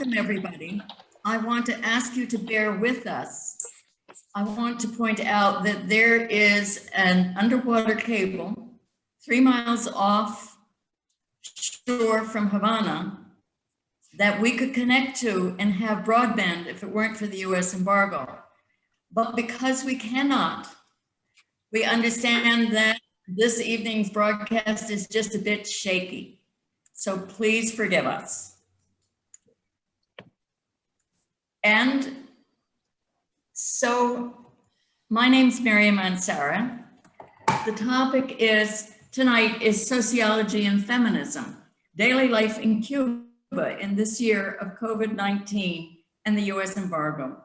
welcome everybody. I want to ask you to bear with us. I want to point out that there is an underwater cable 3 miles off shore from Havana that we could connect to and have broadband if it weren't for the US embargo. But because we cannot, we understand that this evening's broadcast is just a bit shaky. So please forgive us. And so my name's Miriam Ansara. The topic tonight is sociology and feminism, daily life in Cuba in this year of COVID-19 and the US embargo.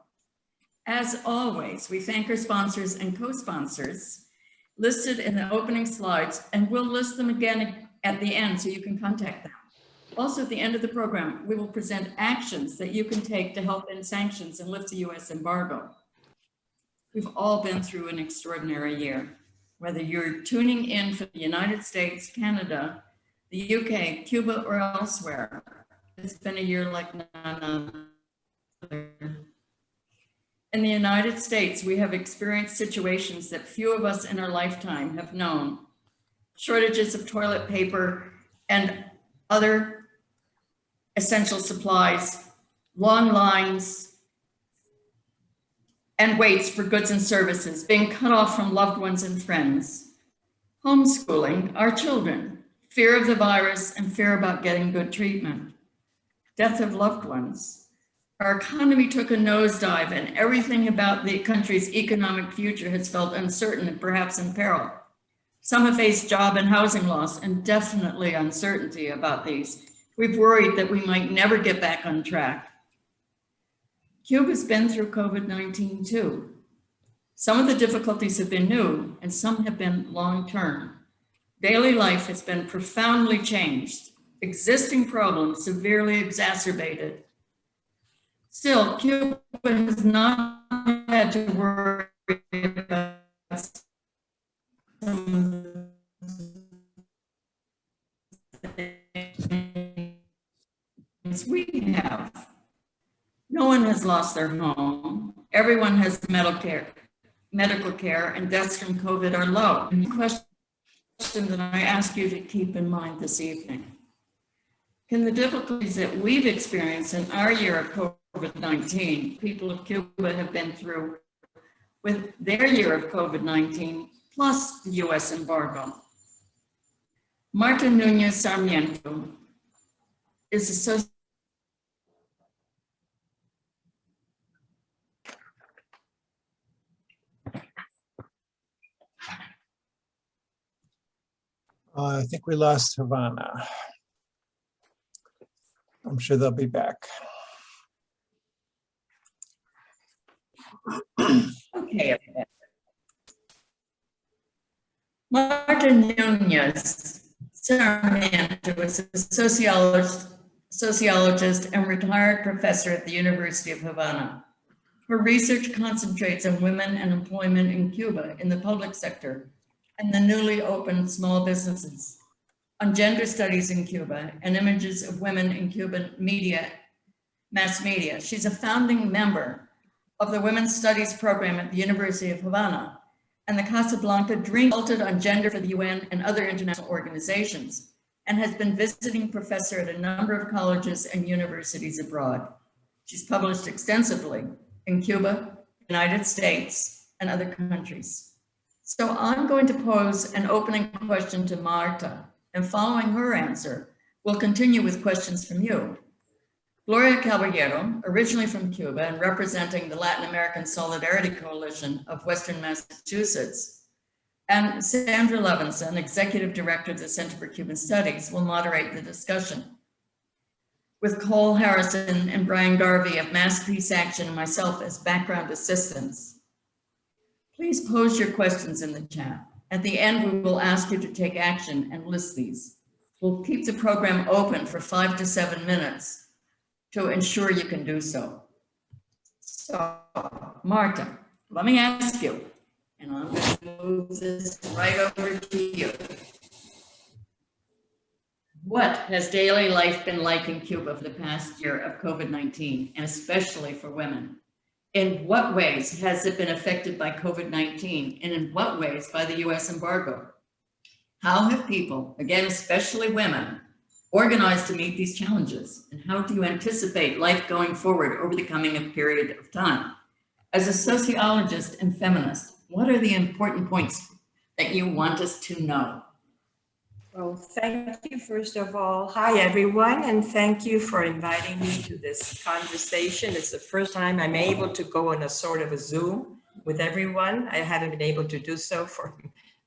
As always, we thank our sponsors and co-sponsors listed in the opening slides, and we'll list them again at the end so you can contact them. Also, at the end of the program, we will present actions that you can take to help end sanctions and lift the US embargo. We've all been through an extraordinary year, whether you're tuning in from the United States, Canada, the UK, Cuba, or elsewhere. It's been a year like none other. In the United States, we have experienced situations that few of us in our lifetime have known. Shortages of toilet paper and other essential supplies, long lines, and waits for goods and services, being cut off from loved ones and friends, homeschooling our children, fear of the virus and fear about getting good treatment, death of loved ones. Our economy took a nosedive and everything about the country's economic future has felt uncertain and perhaps in peril. Some have faced job and housing loss and definitely uncertainty about these. We've worried that we might never get back on track. Cuba's been through COVID-19 too. Some of the difficulties have been new and some have been long-term. Daily life has been profoundly changed, existing problems severely exacerbated. Still, Cuba has not had to worry about some things we have. No one has lost their home. Everyone has medical care, and deaths from COVID are low. And the question that I ask you to keep in mind this evening: can the difficulties that we've experienced in our year of COVID-19, people of Cuba have been through with their year of COVID-19, plus the US embargo? Marta Núñez Sarmiento is a I think we lost Havana. I'm sure they'll be back. Okay. Marta Núñez Sarmiento is a sociologist and retired professor at the University of Havana. Her research concentrates on women and employment in Cuba in the public sector and the newly opened small businesses, on gender studies in Cuba and images of women in Cuban mass media. She's a founding member of the Women's Studies program at the University of Havana and the Casablanca Dream Group on gender for the UN and other international organizations, and has been visiting professor at a number of colleges and universities abroad. She's published extensively in Cuba, United States, and other countries. So I'm going to pose an opening question to Marta, and following her answer, we'll continue with questions from you. Gloria Caballero, originally from Cuba and representing the Latin American Solidarity Coalition of Western Massachusetts, and Sandra Levinson, Executive Director of the Center for Cuban Studies, will moderate the discussion. With Cole Harrison and Brian Garvey of Mass Peace Action and myself as background assistants. Please pose your questions in the chat. At the end, we will ask you to take action and list these. We'll keep the program open for 5 to 7 minutes to ensure you can do so. So, Marta, let me ask you, and I'm going to move this right over to you. What has daily life been like in Cuba for the past year of COVID-19, and especially for women? In what ways has it been affected by COVID-19, and in what ways by the US embargo? How have people, again, especially women, organized to meet these challenges? And how do you anticipate life going forward over the coming period of time? As a sociologist and feminist, what are the important points that you want us to know? Well, thank you, first of all. Hi, everyone, and thank you for inviting me to this conversation. It's the first time I'm able to go on a sort of a Zoom with everyone. I haven't been able to do so for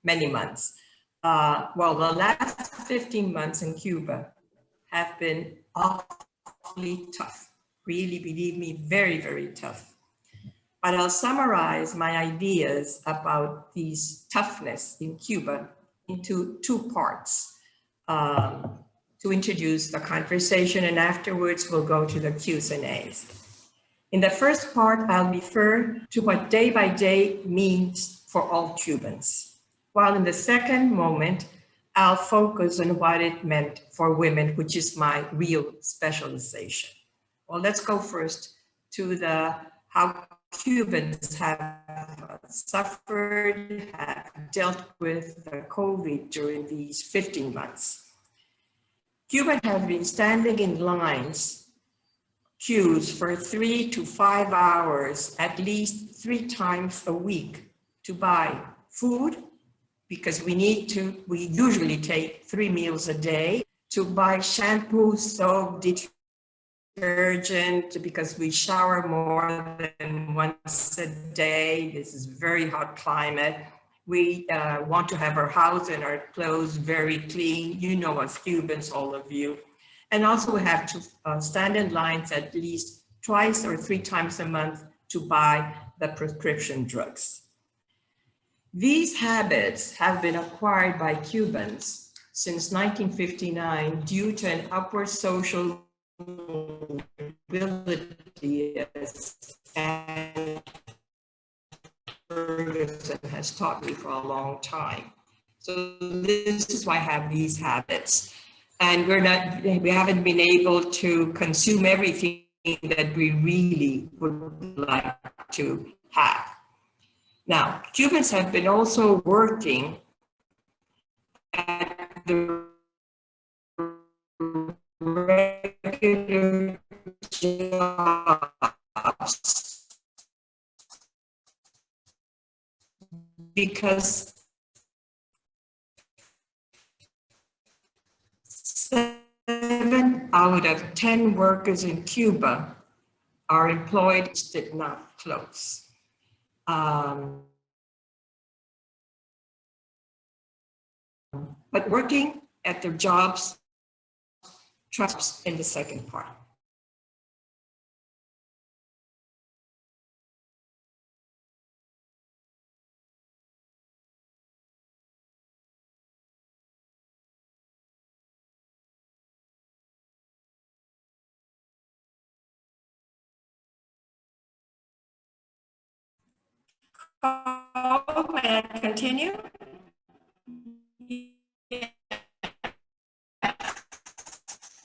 many months. Well, the last 15 months in Cuba have been awfully tough. Really, believe me, very, very tough. But I'll summarize my ideas about these toughness in Cuba into two parts to introduce the conversation, and afterwards we'll go to the Q&As. In the first part, I'll refer to what day by day means for all Cubans, while in the second moment, I'll focus on what it meant for women, which is my real specialization. Well, let's go first to how Cubans have suffered, have dealt with the COVID during these 15 months. Cubans have been standing in queues for 3 to 5 hours, at least 3 times a week, to buy food, because we usually take 3 meals a day, to buy shampoo, soap, detergent, because we shower more than once a day. This is very hot climate. We want to have our house and our clothes very clean. You know us Cubans, all of you. And also we have to stand in lines at least 2 or 3 times a month to buy the prescription drugs. These habits have been acquired by Cubans since 1959 due to an upward social mobility, as Ferguson has taught me for a long time. So this is why I have these habits. And we haven't been able to consume everything that we really would like to have. Now, Cubans have been also working at the regular jobs because 7 out of 10 workers in Cuba are employed, did not close. But working at their jobs, trust in the second part. May I continue?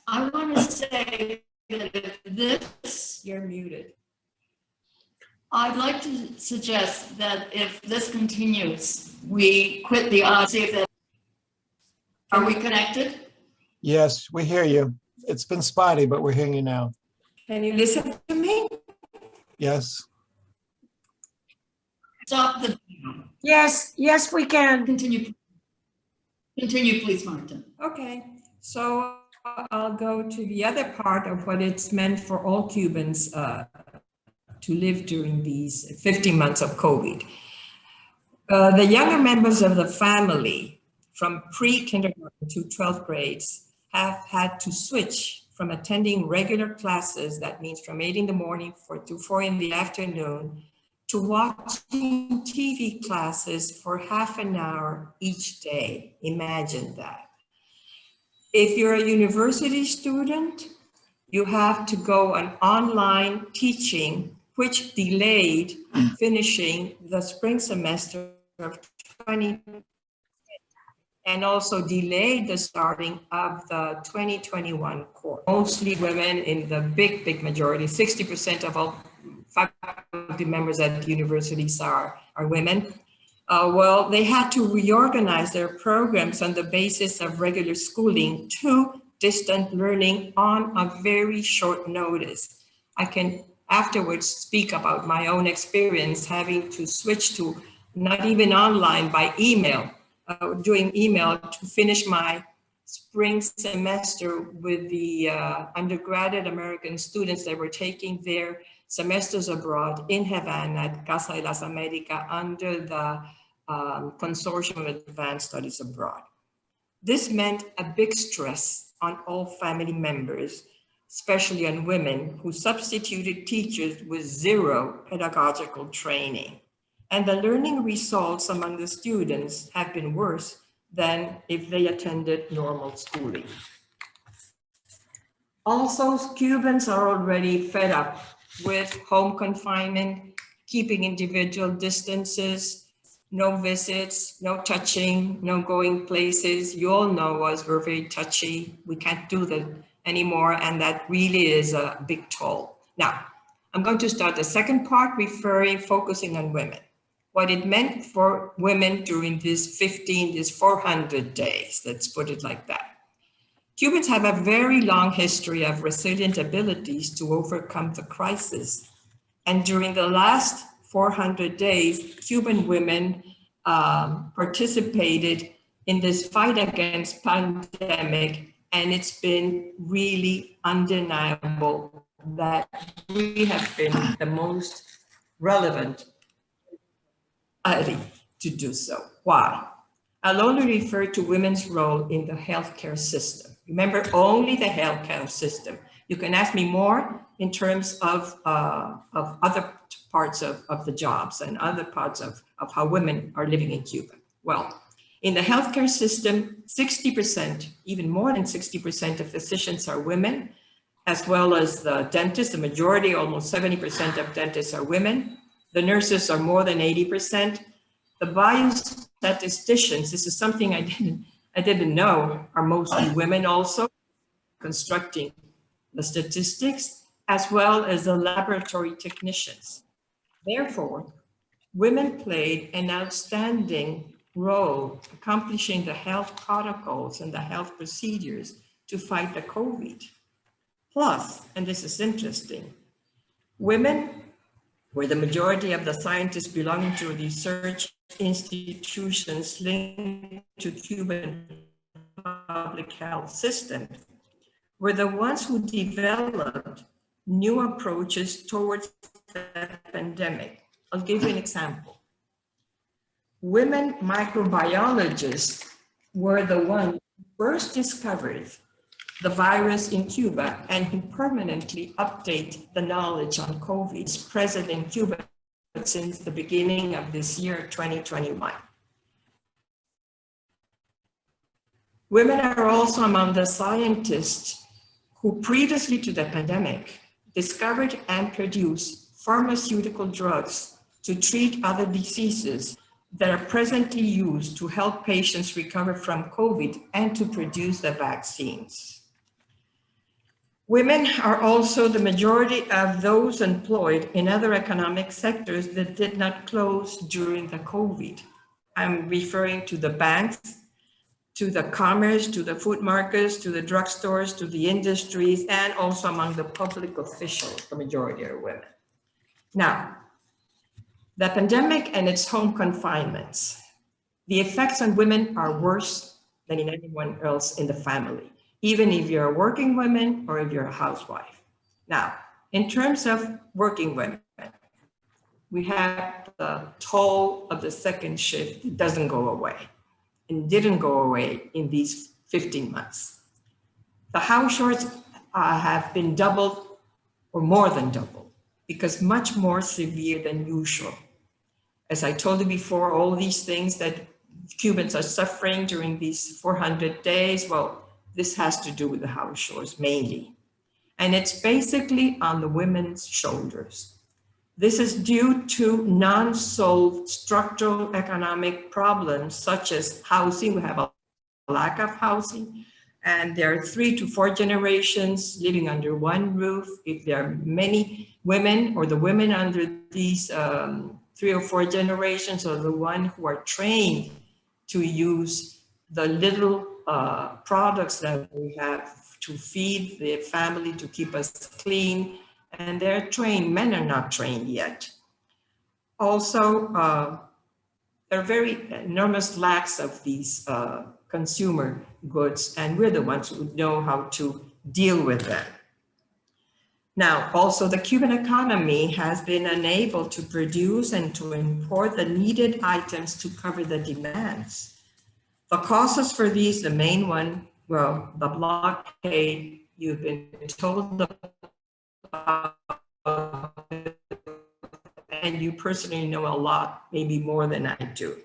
I want to say that if this, You're muted. I'd like to suggest that if this continues, we quit the odds. See if that. Are we connected? Yes, we hear you. It's been spotty, but we're hearing you now. Can you listen to me? Yes. Stop the. Yes, we can. Continue, please, Marta. Okay, so I'll go to the other part of what it's meant for all Cubans to live during these 15 months of COVID. The younger members of the family from pre-kindergarten to 12th grades have had to switch from attending regular classes, that means from 8 in the morning to 4 in the afternoon, to watching TV classes for half an hour each day. Imagine that. If you're a university student, you have to go on online teaching, which delayed finishing the spring semester of 2020. and also delayed the starting of the 2021 course. Mostly women in the big majority, 60% of all faculty members at the universities are women. Well, they had to reorganize their programs on the basis of regular schooling to distant learning on a very short notice. I can afterwards speak about my own experience having to switch to not even online, by email, doing email to finish my spring semester with the undergraduate American students that were taking their semesters abroad in Havana at Casa de las Americas under the Consortium of Advanced Studies Abroad. This meant a big stress on all family members, especially on women who substituted teachers with zero pedagogical training. And the learning results among the students have been worse than if they attended normal schooling. Also, Cubans are already fed up with home confinement, keeping individual distances, no visits, no touching, no going places. You all know us, we're very touchy. We can't do that anymore, and that really is a big toll. Now, I'm going to start the second part focusing on women. What it meant for women during these 400 days, let's put it like that. Cubans have a very long history of resilient abilities to overcome the crisis. And during the last 400 days, Cuban women participated in this fight against pandemic, and it's been really undeniable that we have been the most relevant to do so. Why? I'll only refer to women's role in the healthcare system. Remember, only the healthcare system. You can ask me more in terms of other parts of the jobs and other parts of how women are living in Cuba. Well, in the healthcare system, 60%, even more than 60% of physicians are women, as well as the dentists. The majority, almost 70% of dentists are women. The nurses are more than 80%. The biostatisticians, this is something I didn't know, are mostly women also, constructing the statistics, as well as the laboratory technicians. Therefore, women played an outstanding role accomplishing the health protocols and the health procedures to fight the COVID. Plus, and this is interesting, women were the majority of the scientists belonging to research institutions linked to Cuban public health systems were the ones who developed new approaches towards the pandemic. I'll give you an example. Women microbiologists were the ones who first discovered the virus in Cuba and who permanently update the knowledge on COVID. It's present in Cuba since the beginning of this year, 2021. Women are also among the scientists who previously to the pandemic discovered and produced pharmaceutical drugs to treat other diseases that are presently used to help patients recover from COVID and to produce the vaccines. Women are also the majority of those employed in other economic sectors that did not close during the COVID. I'm referring to the banks, to the commerce, to the food markets, to the drugstores, to the industries, and also among the public officials, the majority are women. Now, the pandemic and its home confinements, the effects on women are worse than in anyone else in the family, even if you're a working woman or if you're a housewife. Now, in terms of working women, we have the toll of the second shift. It doesn't go away and didn't go away in these 15 months. The households have been doubled or more than doubled because much more severe than usual. As I told you before, all these things that Cubans are suffering during these 400 days, well, this has to do with the house chores mainly. And it's basically on the women's shoulders. This is due to non-solved structural economic problems such as housing. We have a lack of housing. And there are 3 to 4 generations living under one roof. If there are many women, or the women under these 3 or 4 generations are the ones who are trained to use the little products that we have to feed the family, to keep us clean. And they're trained, men are not trained yet. Also, there are very enormous lacks of these consumer goods, and we're the ones who know how to deal with them. Now, also the Cuban economy has been unable to produce and to import the needed items to cover the demands. The causes for these, the main one, well, the blockade, you've been told about, and you personally know a lot, maybe more than I do.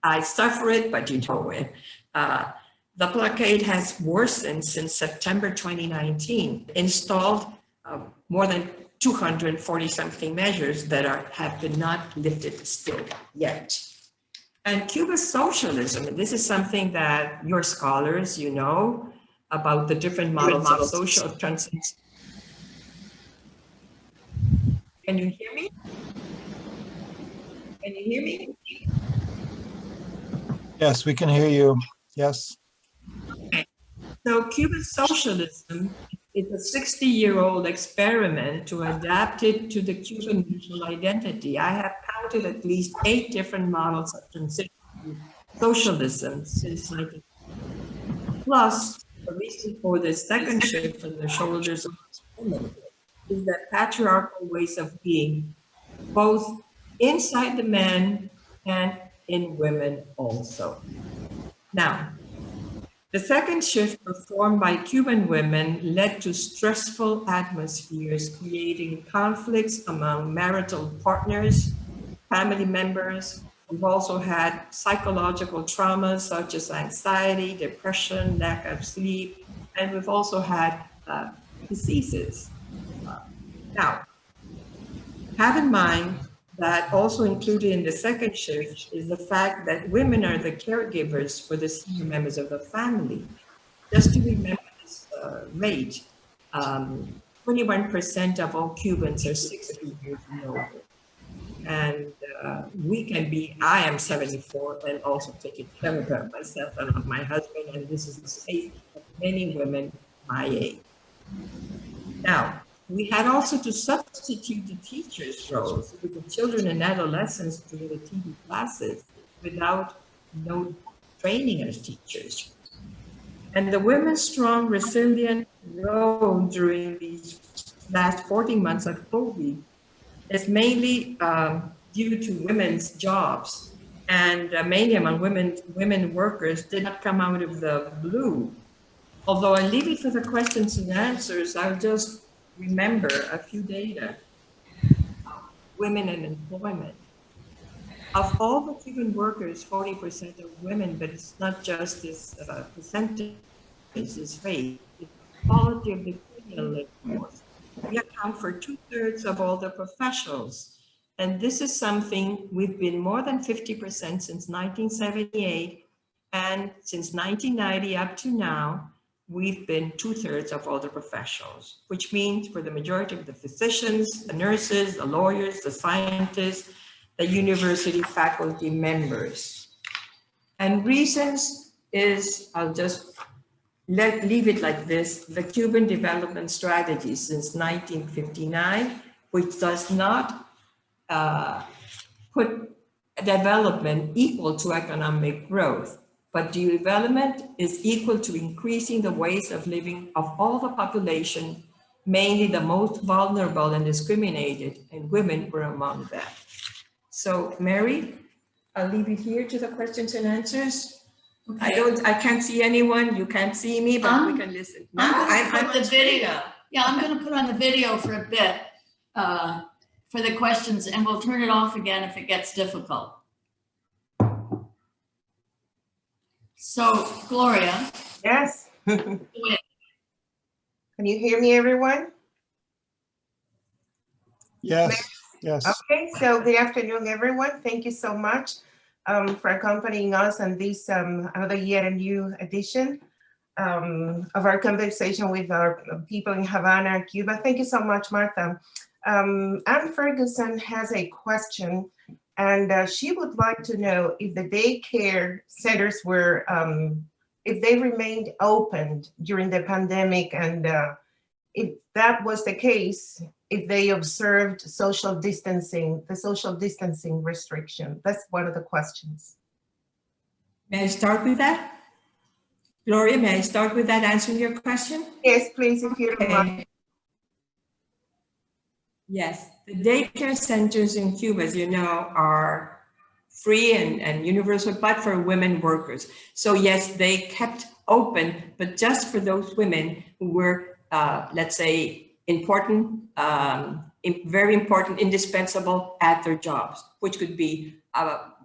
I suffer it, but you know it. The blockade has worsened since September 2019, installed more than 240 something measures that have been not lifted still yet. And Cuba's socialism, and this is something that your scholars, you know, about the different models of social transition. Can you hear me? Can you hear me? Yes, we can hear you. Yes. So Cuban socialism is a 60-year-old experiment to adapt it to the Cuban national identity. I have counted at least 8 different models of transition to socialism since 19. Plus, the reason for the second shift on the shoulders of women is that patriarchal ways of being, both inside the men and in women also. Now, the second shift performed by Cuban women led to stressful atmospheres, creating conflicts among marital partners, family members. We've also had psychological traumas such as anxiety, depression, lack of sleep, and we've also had diseases. Now, have in mind that also included in the second shift is the fact that women are the caregivers for the senior members of the family. Just to remember this rate, 21% of all Cubans are 60 years and older. And we can be, I am 74 and also taking care of myself and of my husband, and this is the case of many women my age. Now, we had also to substitute the teachers' roles with the children and adolescents during the TV classes without no training as teachers. And the women's strong, resilient role during these last 14 months of COVID is mainly due to women's jobs, and mainly among women workers did not come out of the blue. Although I leave it for the questions and answers, I'll just remember a few data. Women and employment. Of all the Cuban workers, 40% are women, but it's not just this percentage, this rate. It's the quality of the female labor force. We account for 2/3 of all the professionals. And this is something we've been more than 50% since 1978. And since 1990 up to now, we've been 2/3 of all the professionals, which means for the majority of the physicians, the nurses, the lawyers, the scientists, the university faculty members. And reasons is, I'll just leave it like this, the Cuban development strategy since 1959, which does not put development equal to economic growth, but development is equal to increasing the ways of living of all the population, mainly the most vulnerable and discriminated, and women were among them. So Mary, I'll leave it here to the questions and answers. Okay. I can't see anyone, you can't see me, but we can listen. I'm going to put the video. Yeah, I'm going to put on the video for a bit for the questions, and we'll turn it off again if it gets difficult. So, Gloria. Yes. Can you hear me, everyone? Yes. Yes. Okay, so good afternoon, everyone. Thank you so much. for accompanying us on this another year and new edition of our conversation with our people in Havana and Cuba. Thank you so much, Marta. Anne Ferguson has a question, and she would like to know if the daycare centers were, if they remained open during the pandemic, and if that was the case, if they observed social distancing, the social distancing restriction. That's one of the questions. May I start with that? Gloria, may I start with that, answering your question? Yes, please, if you don't mind. Yes, the daycare centers in Cuba, as you know, are free and universal, but for women workers. So yes, they kept open, but just for those women who were, let's say, important, very important, indispensable at their jobs, which could be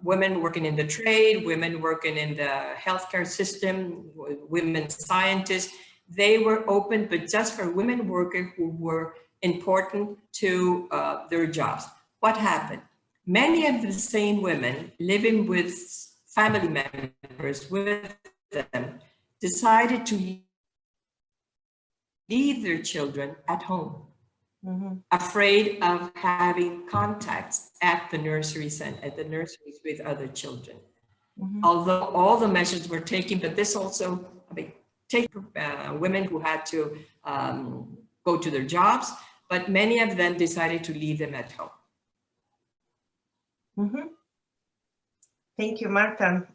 women working in the trade, women working in the healthcare system, women scientists. They were open, but just for women workers who were important to their jobs. What happened? Many of the same women living with family members with them decided to leave their children at home, afraid of having contacts at the nurseries and at the nurseries with other children. Although all the measures were taken, but this also, take women who had to go to their jobs, but many of them decided to leave them at home. Thank you, Marta.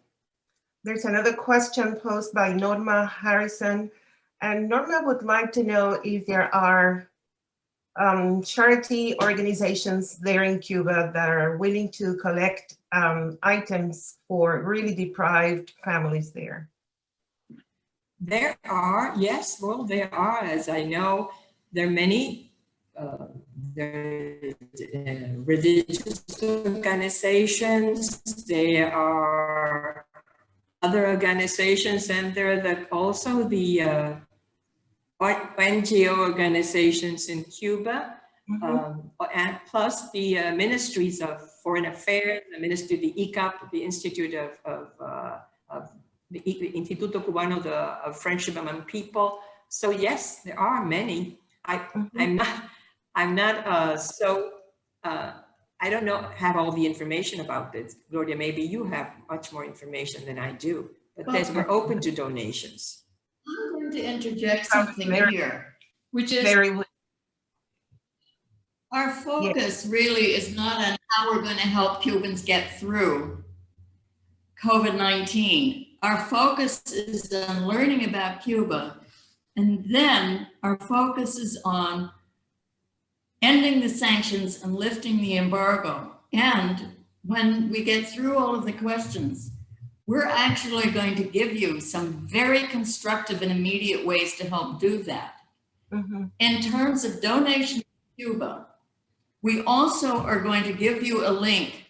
There's another question posed by Norma Harrison, and Norma would like to know if there are charity organizations there in Cuba that are willing to collect items for really deprived families there. There are, yes, well, there are, as I know, there are many religious organizations, there are other organizations, and there are also the NGO organizations in Cuba, and plus the ministries of foreign affairs, the ministry, the ICAP, the Institute of the Instituto Cubano of Friendship Among People. So yes, there are many. I'm not so, I don't know, have all the information about this. Gloria, maybe you have much more information than I do, but we're open to donations. I'm going to interject something here, which is our focus really is not on how we're going to help Cubans get through COVID-19. Our focus is on learning about Cuba, and then our focus is on ending the sanctions and lifting the embargo. And when we get through all of the questions, we're actually going to give you some very constructive and immediate ways to help do that. In terms of donation to Cuba, we also are going to give you a link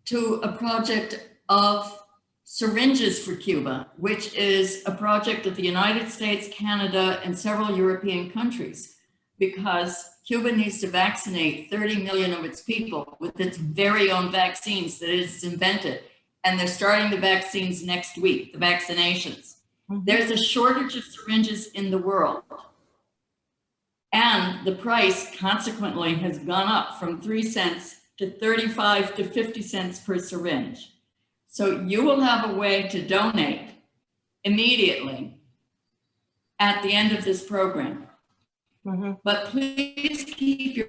to a project of syringes for Cuba, which is a project of the United States, Canada, and several European countries, because Cuba needs to vaccinate 30 million of its people with its very own vaccines that it's invented. And they're starting the vaccines next week, the vaccinations. There's a shortage of syringes in the world. And the price consequently has gone up from 3 cents to 35 to 50 cents per syringe. So you will have a way to donate immediately at the end of this program. But please keep your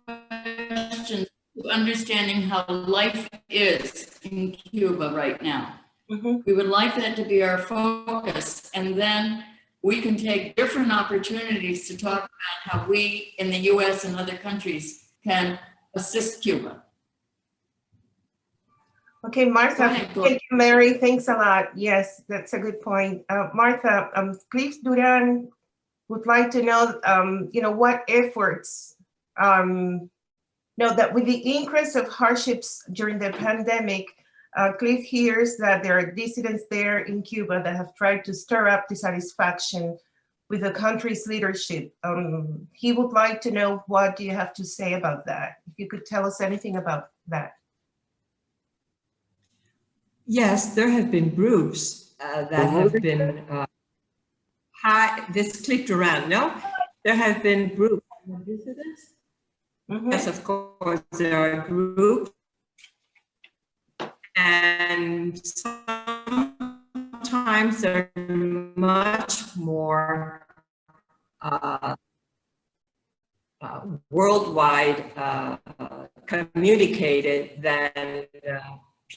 questions to understanding how life is in Cuba right now. We would like that to be our focus, and then we can take different opportunities to talk about how we in the US and other countries can assist Cuba. Okay, Martha, thank you, Mary. Thanks a lot. Yes, that's a good point. Martha, Cliff Duran would like to know, what efforts, that with the increase of hardships during the pandemic, Cliff hears that there are dissidents there in Cuba that have tried to stir up dissatisfaction with the country's leadership. He would like to know, what do you have to say about that? If you could tell us anything about that. Yes, there have been groups that have been this clicked around. No, there have been groups. Dissidents? Mhm. Yes, of course, there are groups, and sometimes they're much more worldwide communicated than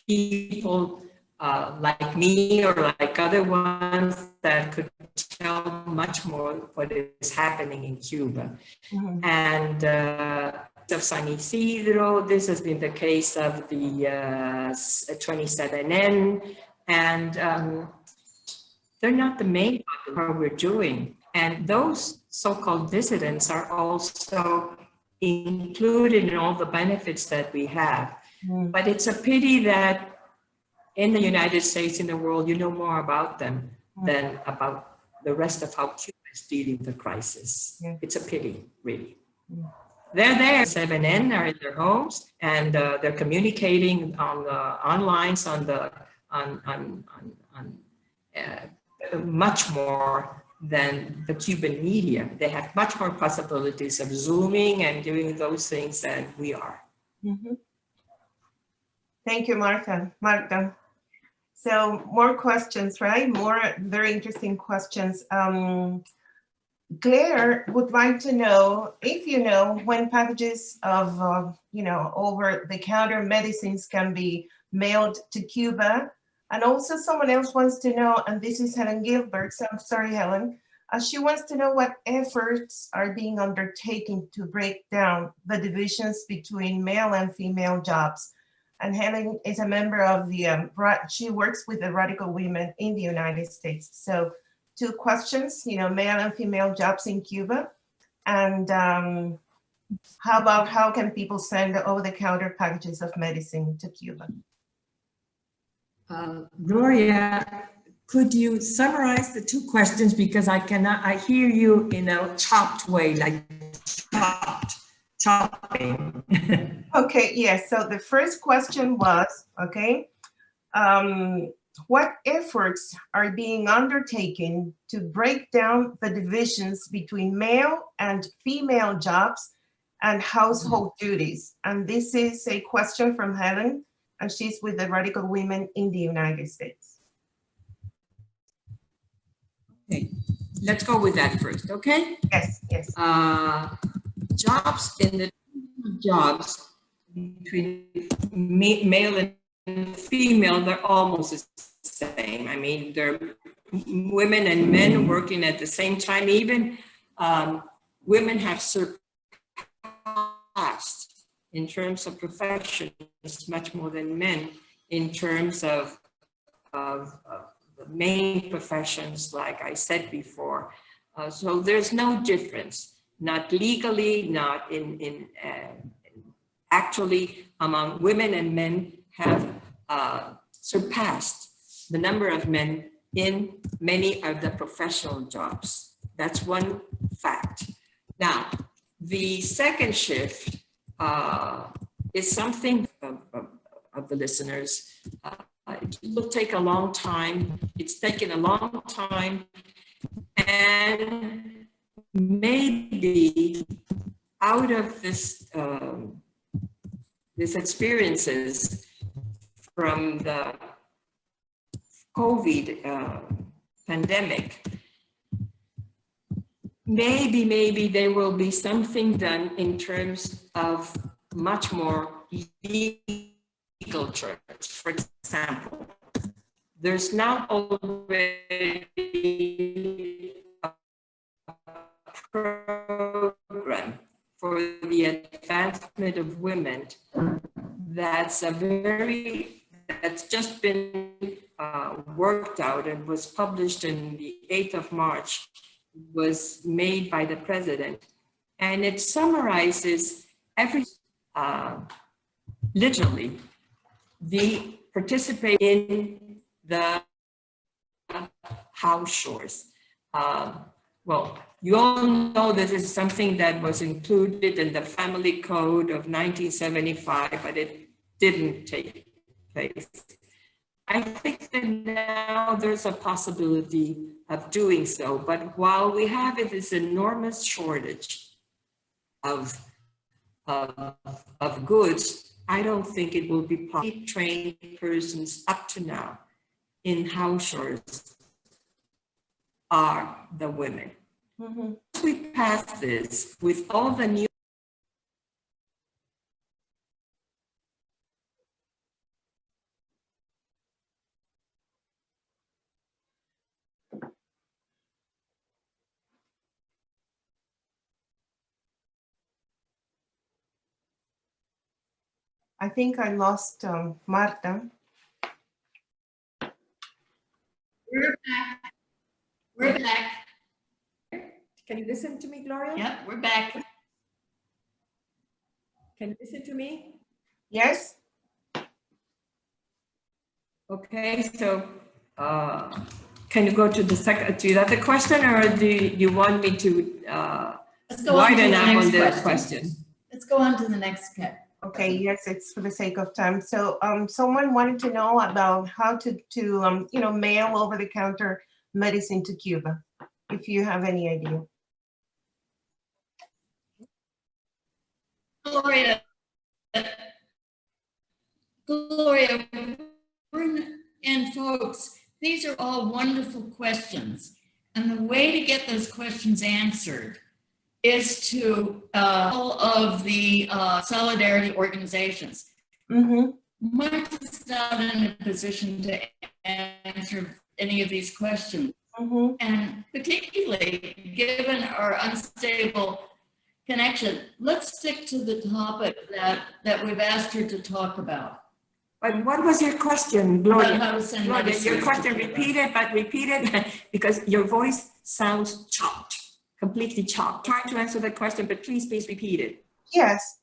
people like me or like other ones that could tell much more what is happening in Cuba. Mhm. And of San Isidro, this has been the case of the 27N, and they're not the main part of what we're doing. And those so-called dissidents are also included in all the benefits that we have. Mm. But it's a pity that in the United States, in the world, you know more about them than about the rest of how Cuba is dealing with the crisis. Yeah. It's a pity, really. Mm. They're there, 7N are in their homes, and they're communicating on the online, much more than the Cuban media. They have much more possibilities of Zooming and doing those things than we are. Mhm. Thank you, Marta. So more questions, right? More very interesting questions. Claire would like to know if you know when packages of, over-the-counter medicines can be mailed to Cuba. And also someone else wants to know, and this is Helen Gilbert, so I'm sorry, Helen. She wants to know what efforts are being undertaken to break down the divisions between male and female jobs. And Helen is a member of the, she works with the Radical Women in the United States. So 2 questions, male and female jobs in Cuba. And how can people send over-the-counter packages of medicine to Cuba? Gloria, could you summarize the 2 questions, because I hear you in a chopped way, like chopping. Okay, yes, so the first question was, okay, what efforts are being undertaken to break down the divisions between male and female jobs and household duties? And this is a question from Helen, and she's with the Radical Women in the United States. Okay, let's go with that first, okay? Yes, yes. Jobs in the jobs between male and female, they're almost the same. I mean, they're women and men working at the same time. Even women have surpassed in terms of professions much more than men in terms of the main professions, like I said before. So there's no difference, not legally, not actually among women and men have surpassed the number of men in many of the professional jobs. That's one fact. Now, the second shift is something of the listeners. It will take a long time. It's taken a long time, and maybe out of this these experiences from the COVID pandemic, maybe there will be something done in terms of much more legal terms. For example, there's now already a program for the advancement of women that's just been worked out and was published in the 8th of March, was made by the president. And it summarizes literally, the participate in the house chores. Well, you all know this is something that was included in the Family Code of 1975, but it didn't take place. I think that now there's a possibility of doing so, but while we have this enormous shortage of goods, I don't think it will be possible to train persons up to now in how shorts are the women. Mhm. Once we pass this with all the new I think I lost Marta. We're back. We're back. Can you listen to me, Gloria? Yep, we're back. Can you listen to me? Yes? Okay, so can you go to the other question, or do you want me to Let's go on to the widen up next on the question. question? Let's go on to the next cat. Okay, yes, it's for the sake of time. So someone wanted to know about how to mail over-the-counter medicine to Cuba, if you have any idea. Gloria, and folks, these are all wonderful questions. And the way to get those questions answered is to all of the solidarity organizations. Mm-hmm. Marta's not in a position to answer any of these questions. Mm-hmm. And particularly given our unstable connection, let's stick to the topic that we've asked her to talk about. But what was your question, About Gloria? how to send Gloria, medicine your to question Cuba. repeated because your voice sounds chopped, completely chopped. Try to answer the question, but please repeat it. Yes.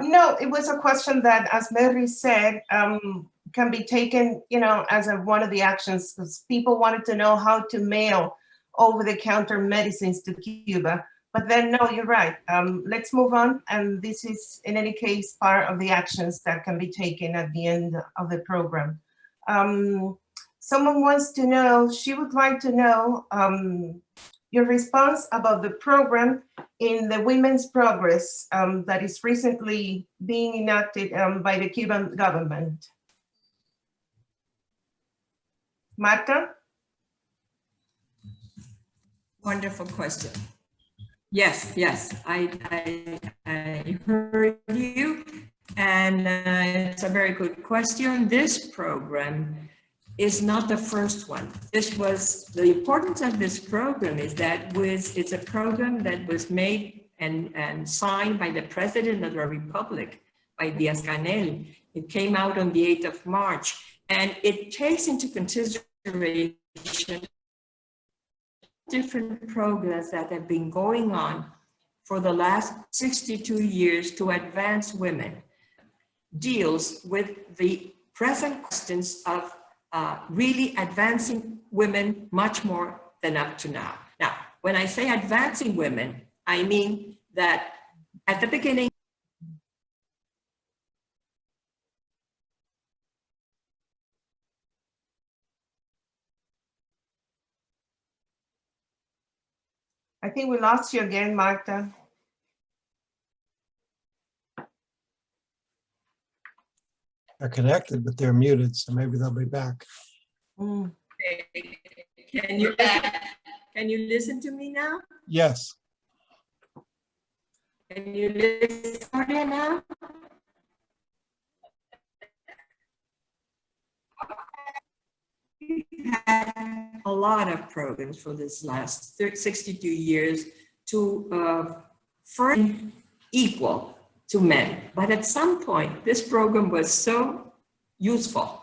No, it was a question that, as Mary said, can be taken, as one of the actions, because people wanted to know how to mail over-the-counter medicines to Cuba. But then, no, you're right. Let's move on. And this is, in any case, part of the actions that can be taken at the end of the program. Someone wants to know, she would like to know your response about the program in the Women's Progress that is recently being enacted by the Cuban government. Marta? Wonderful question. Yes, I heard you, and it's a very good question. This program is not the first one. The importance of this program is that it's a program that was made and signed by the President of the Republic, by Díaz-Canel. It came out on the 8th of March, and it takes into consideration different programs that have been going on for the last 62 years to advance women, deals with the present questions of really advancing women much more than up to now. Now, when I say advancing women, I mean that at the beginning, I think we lost you again, Marta. They're connected, but they're muted, so maybe they'll be back. Mm. can you listen to me now? Yes. Can you listen now? We've had a lot of programs for this last 62 years to first equal to men. But at some point, this program was so useful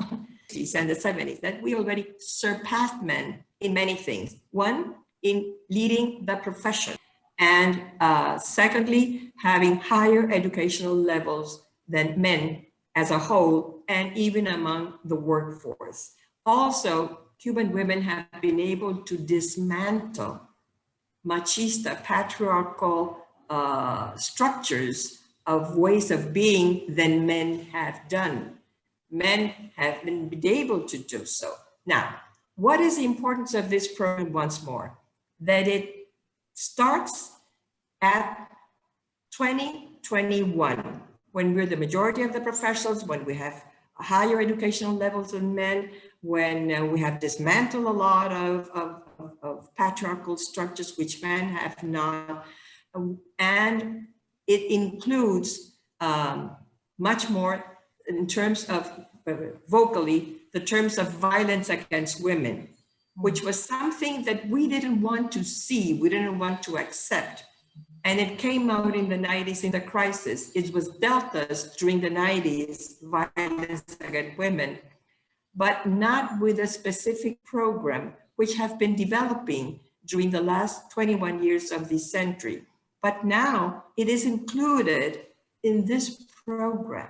in the 70s that we already surpassed men in many things. One, in leading the profession. And secondly, having higher educational levels than men as a whole, and even among the workforce. Also, Cuban women have been able to dismantle machista, patriarchal structures of ways of being than men have done. men have been able to do so. Now, what is the importance of this program once more? That it starts at 2021, when we're the majority of the professionals, when we have higher educational levels than men, when we have dismantled a lot of patriarchal structures which men have not, and it includes much more in terms of vocally, the terms of violence against women, which was something that we didn't want to see, we didn't want to accept. And it came out in the 90s in the crisis. It was dealt us during the 90s, violence against women, but not with a specific program, which have been developing during the last 21 years of this century. But now it is included in this program.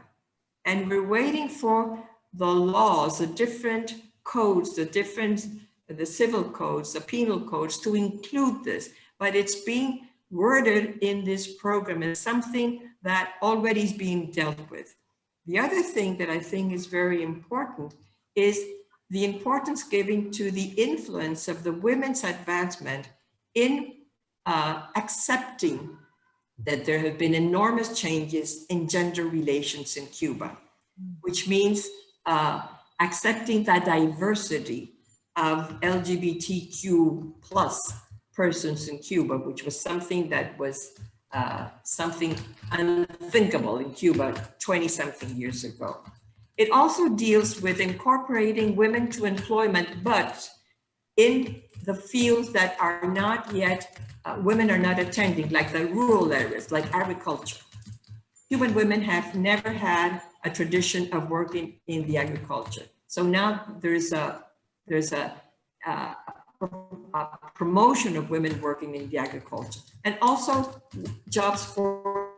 And we're waiting for the laws, the different codes, the civil codes, the penal codes to include this, but it's being worded in this program as something that already is being dealt with. The other thing that I think is very important is the importance given to the influence of the women's advancement in accepting that there have been enormous changes in gender relations in Cuba, which means accepting the diversity of LGBTQ plus persons in Cuba, which was something that was something unthinkable in Cuba 20-something years ago. It also deals with incorporating women to employment, but in the fields that are not yet, women are not attending, like the rural areas, like agriculture. Cuban women have never had a tradition of working in the agriculture. So now there's a promotion of women working in the agriculture, and also jobs for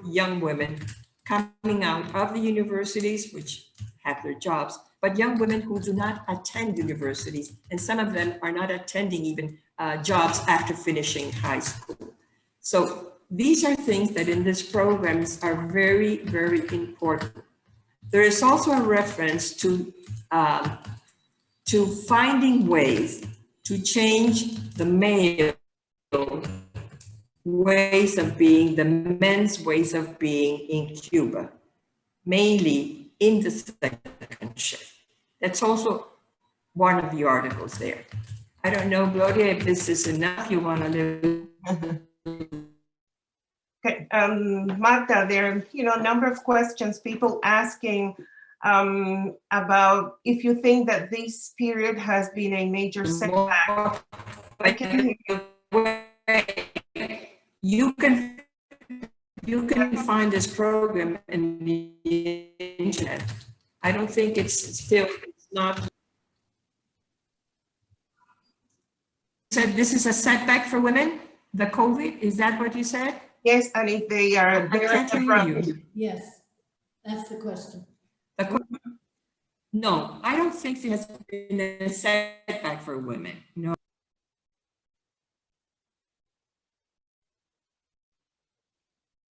young women coming out of the universities, which have their jobs, but young women who do not attend universities, and some of them are not attending even jobs after finishing high school. So these are things that in this programs are very, very important. There is also a reference to finding ways to change the male ways of being, the men's ways of being in Cuba, mainly in the second shift. That's also one of the articles there. I don't know, Gloria, if this is enough, you want to Okay, Marta, there are a number of questions, people asking about if you think that this period has been a major setback. You can find this program in the internet. I don't think it's not. So this is a setback for women, the COVID, is that what you said? Yes, and if they are I can't hear you. Yes, that's the question. No, I don't think there has been a setback for women. No.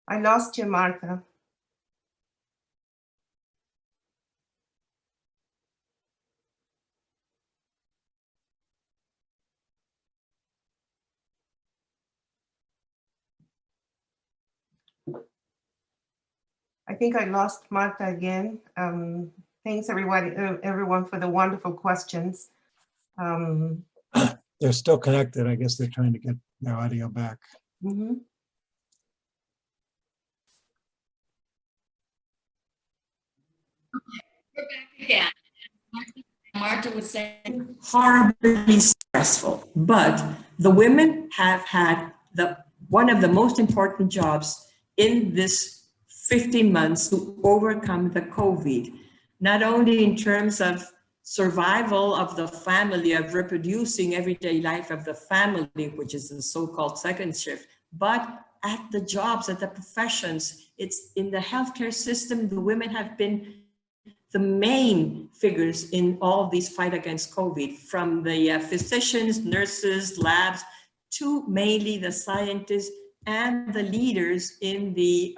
I lost you, Marta. I think I lost Marta again. Thanks everyone for the wonderful questions. They're still connected. I guess they're trying to get their audio back. Mm-hmm. We're back again. Marta was saying, Horribly stressful, but the women have had one of the most important jobs in this 15 months to overcome the COVID, not only in terms of survival of the family, of reproducing everyday life of the family, which is the so-called second shift, but at the jobs, at the professions. It's in the healthcare system, the women have been the main figures in all of these fight against COVID, from the physicians, nurses, labs, to mainly the scientists and the leaders in the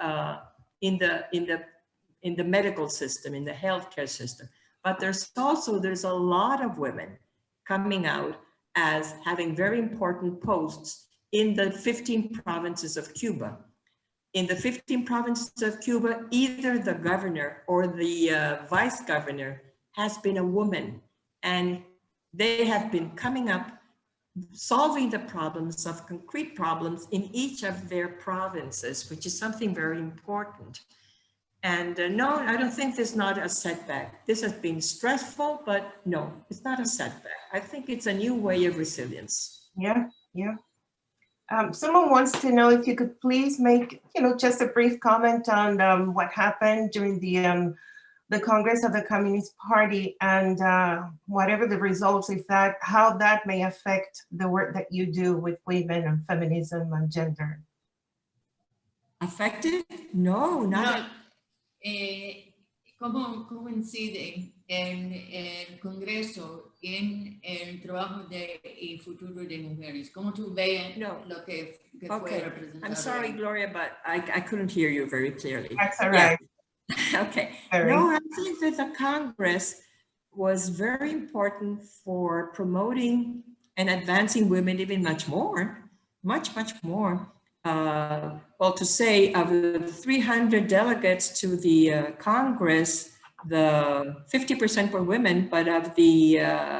in the medical system, in the healthcare system. But there's a lot of women coming out as having very important posts in the 15 provinces of Cuba. In the 15 provinces of Cuba, either the governor or the vice governor has been a woman, and they have been coming up, solving the problems of concrete problems in each of their provinces, which is something very important. And no, I don't think this is not a setback. This has been stressful, but no, it's not a setback. I think it's a new way of resilience. Yeah, yeah. Someone wants to know if you could please make, just a brief comment on what happened during the Congress of the Communist Party and whatever the results, how that may affect the work that you do with women and feminism and gender. ¿Affected? No, not. ¿Cómo incide en el Congreso en el trabajo y futuro de mujeres? ¿Cómo tú ves lo que fue representado? I'm sorry, Gloria, but I couldn't hear you very clearly. That's all right. Yeah. Okay. No, I think that the Congress was very important for promoting and advancing women even much more. Well, to say of the 300 delegates to the Congress, the 50% were women, but of the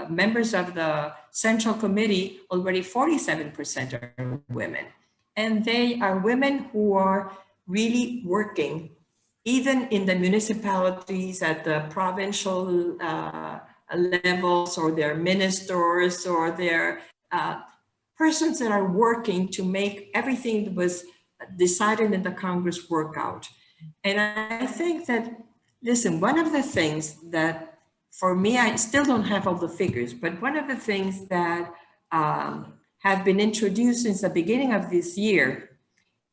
members of the Central Committee, already 47% are women. And they are women who are really working, even in the municipalities at the provincial levels, or their ministers, or their persons that are working to make everything that was decided in the Congress work out. And I think that, listen, one of the things that, for me, I still don't have all the figures, but one of the things that have been introduced since the beginning of this year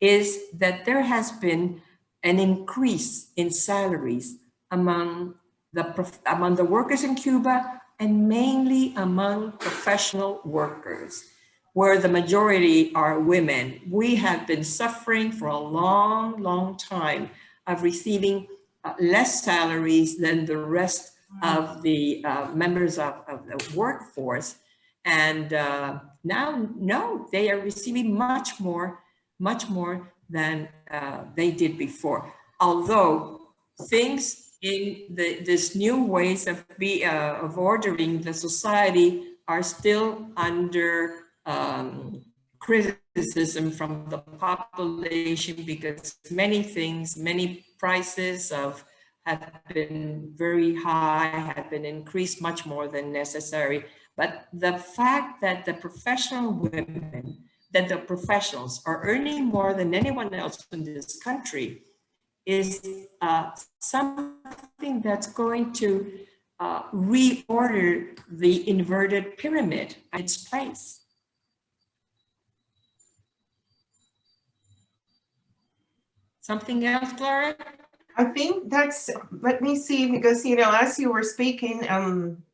is that there has been an increase in salaries among the workers in Cuba, and mainly among professional workers, where the majority are women. We have been suffering for a long, long time of receiving less salaries than the rest of the members of the workforce. And now, no, they are receiving much more than they did before. Although things in this new ways of ordering the society are still under criticism from the population, because many prices have been very high, have been increased much more than necessary. But the fact that the professional women, that the professionals are earning more than anyone else in this country is something that's going to reorder the inverted pyramid at its place. Something else, Gloria? I think that's, let me see, because, as you were speaking,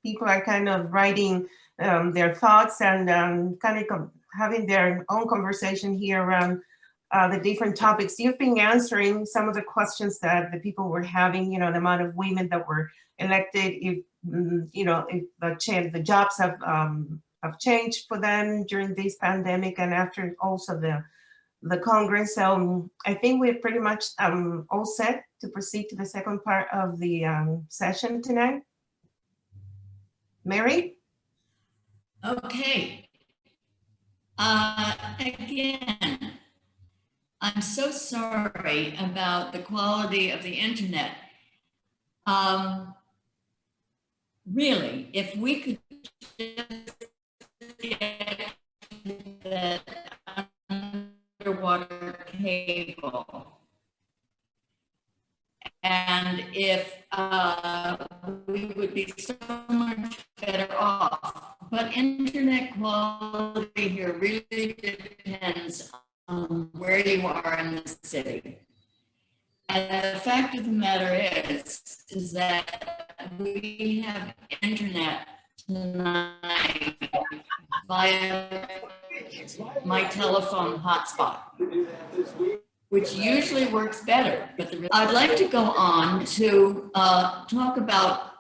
people are kind of writing their thoughts and kind of having their own conversation here around the different topics. You've been answering some of the questions that the people were having, the amount of women that were elected, if the jobs have changed for them during this pandemic, and after also the Congress. I think we're pretty much all set to proceed to the second part of the session tonight. Mary? Okay. Again, I'm so sorry about the quality of the internet. Really, if we could just get that underwater cable, and if we would be so much better off. But internet quality here really depends on where you are in the city. And the fact of the matter is that we have internet tonight via my telephone hotspot. which usually works better. But I'd like to go on to talk about,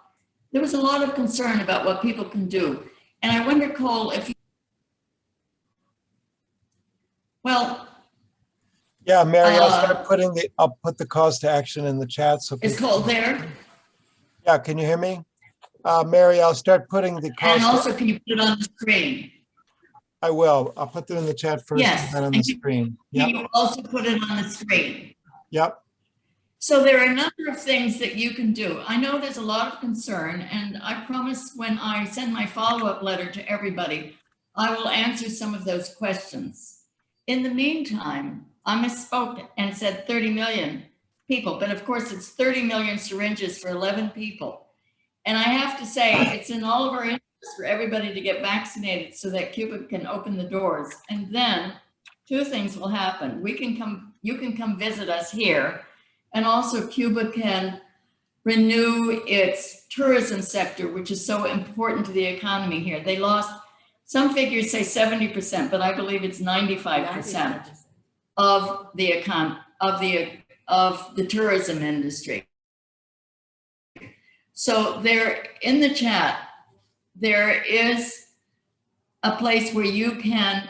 there was a lot of concern about what people can do. And I wonder, Cole, if you, well. Yeah, Mary, I'll put the calls to action in the chat. So Is Cole there? Yeah, can you hear me? Mary, I'll start putting the calls. And also, can you put it on the screen? I will. I'll put them in the chat first Yes, and then on the screen. Can Yep. you also put it on the screen? Yep. So there are a number of things that you can do. I know there's a lot of concern, and I promise when I send my follow-up letter to everybody, I will answer some of those questions. In the meantime, I misspoke and said 30 million people, but of course it's 30 million syringes for 11 people. And I have to say, it's in all of our interest for everybody to get vaccinated so that Cuba can open the doors. And then two things will happen. You can come visit us here, and also Cuba can renew its tourism sector, which is so important to the economy here. They lost, some figures say 70%, but I believe it's 95% of the tourism industry. So there in the chat, there is a place where you can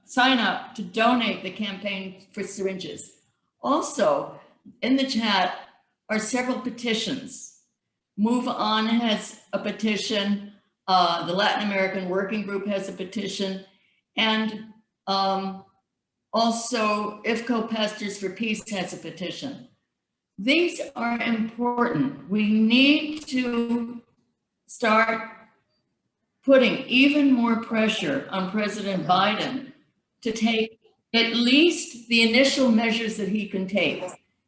sign up to donate the campaign for syringes. Also, in the chat are several petitions. Move On has a petition. The Latin American Working Group has a petition. And also, IFCO Pastors for Peace has a petition. These are important. We need to start putting even more pressure on President Biden to take at least the initial measures that he can take.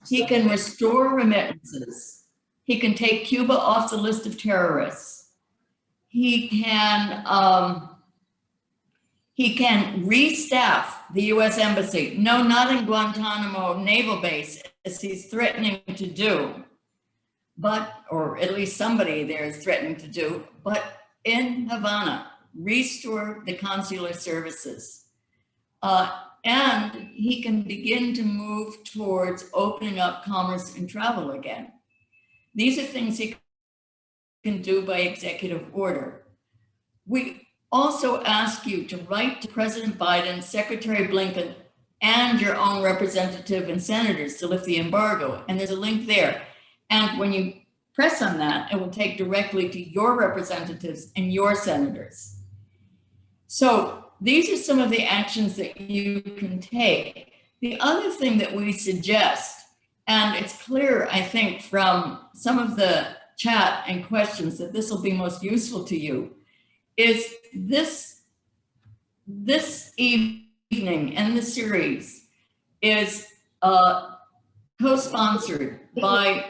He can restore remittances. He can take Cuba off the list of terrorists. He can restaff the U.S. Embassy. No, not in Guantanamo Naval Base, as he's threatening to do, or at least somebody there is threatening to do, but in Havana, restore the consular services. And he can begin to move towards opening up commerce and travel again. These are things he can do by executive order. We also ask you to write to President Biden, Secretary Blinken, and your own representative and senators to lift the embargo. And there's a link there. And when you press on that, it will take directly to your representatives and your senators. So these are some of the actions that you can take. The other thing that we suggest, and it's clear, I think, from some of the chat and questions that this will be most useful to you, is this evening and the series is co-sponsored by,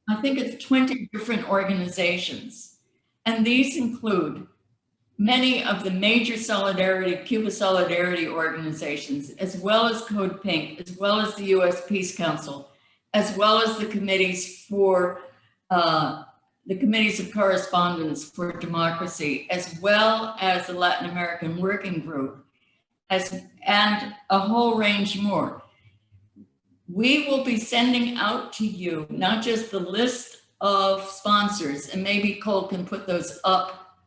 I think it's 20 different organizations. And these include many of the major Cuba Solidarity organizations, as well as Code Pink, as well as the U.S. Peace Council, as well as the committees for the committees of correspondence for democracy, as well as the Latin American Working Group, and a whole range more. We will be sending out to you not just the list of sponsors, and maybe Cole can put those up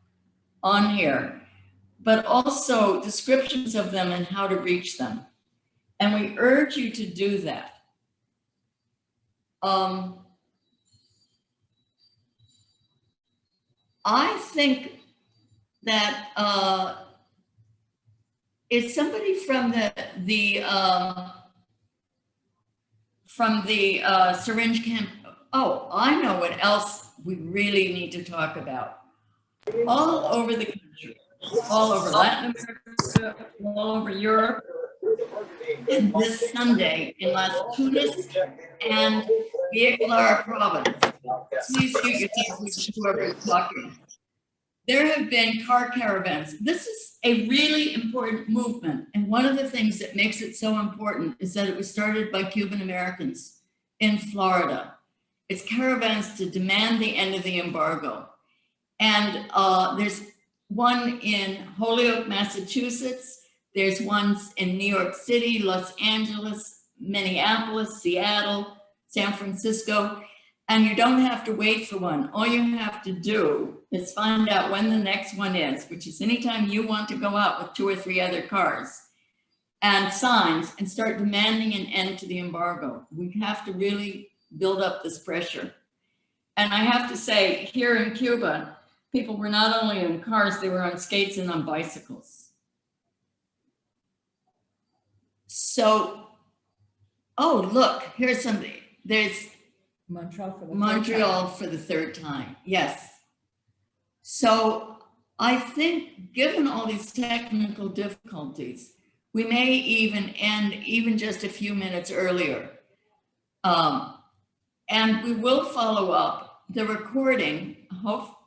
on here, but also descriptions of them and how to reach them. And we urge you to do that. I think that it's somebody from the syringe camp. Oh, I know what else we really need to talk about. All over the country, all over Latin America, all over Europe, and this Sunday in Las Tunas and Vieja province. Please mute yourself with whoever is talking. There have been car caravans. This is a really important movement. And one of the things that makes it so important is that it was started by Cuban Americans in Florida. It's caravans to demand the end of the embargo. And there's one in Holyoke, Massachusetts. There's ones in New York City, Los Angeles, Minneapolis, Seattle, San Francisco. And you don't have to wait for one. All you have to do is find out when the next one is, which is anytime you want to go out with 2 or 3 other cars and signs and start demanding an end to the embargo. We have to really build up this pressure. And I have to say, here in Cuba, people were not only in cars, they were on skates and on bicycles. So, oh, look, here's something. There's Montreal for the 3rd time. Yes. So I think given all these technical difficulties, we may even end even just a few minutes earlier. And we will follow up the recording.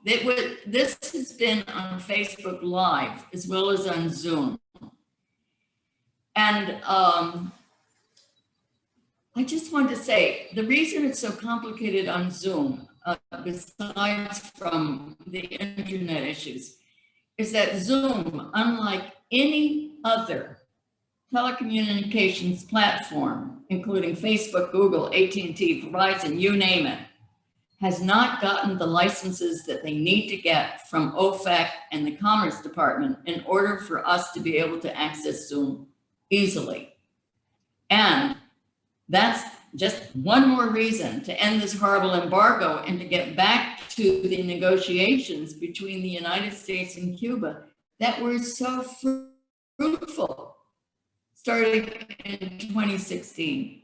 This has been on Facebook Live as well as on Zoom. And I just want to say, the reason it's so complicated on Zoom, besides from the internet issues, is that Zoom, unlike any other telecommunications platform, including Facebook, Google, AT&T, Verizon, you name it, has not gotten the licenses that they need to get from OFAC and the Commerce Department in order for us to be able to access Zoom easily. And that's just one more reason to end this horrible embargo and to get back to the negotiations between the United States and Cuba that were so fruitful, starting in 2016.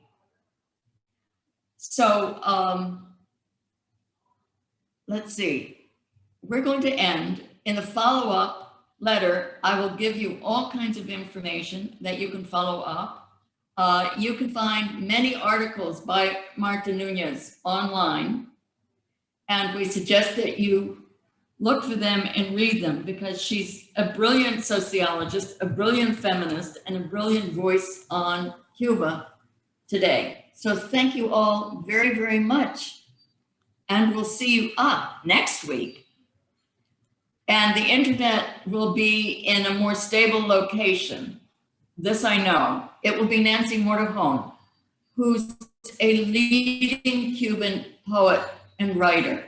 So let's see, we're going to end. In the follow-up letter, I will give you all kinds of information that you can follow up. You can find many articles by Marta Núñez online, and we suggest that you look for them and read them because she's a brilliant sociologist, a brilliant feminist, and a brilliant voice on Cuba today. So thank you all very, very much. And we'll see you next week. And the internet will be in a more stable location. This I know. It will be Nancy Mortajón, who's a leading Cuban poet and writer.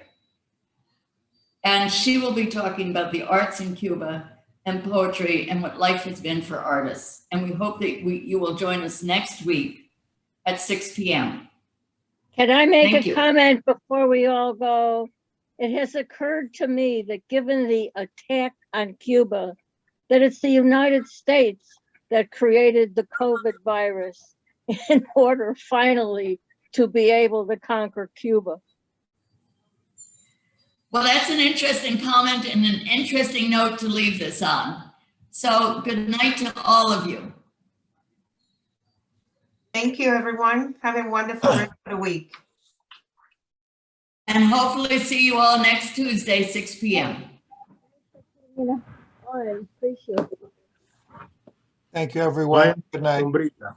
And she will be talking about the arts in Cuba and poetry and what life has been for artists. And we hope that you will join us next week at 6 p.m. Can I make Thank a you. comment before we all go? It has occurred to me that given the attack on Cuba, that it's the United States that created the COVID virus in order finally to be able to conquer Cuba. Well, that's an interesting comment and an interesting note to leave this on. So good night to all of you. Thank you, everyone. Have a wonderful rest of the week. And hopefully see you all next Tuesday, 6 p.m. I appreciate it. Thank you, everyone. Good night. Sombrita.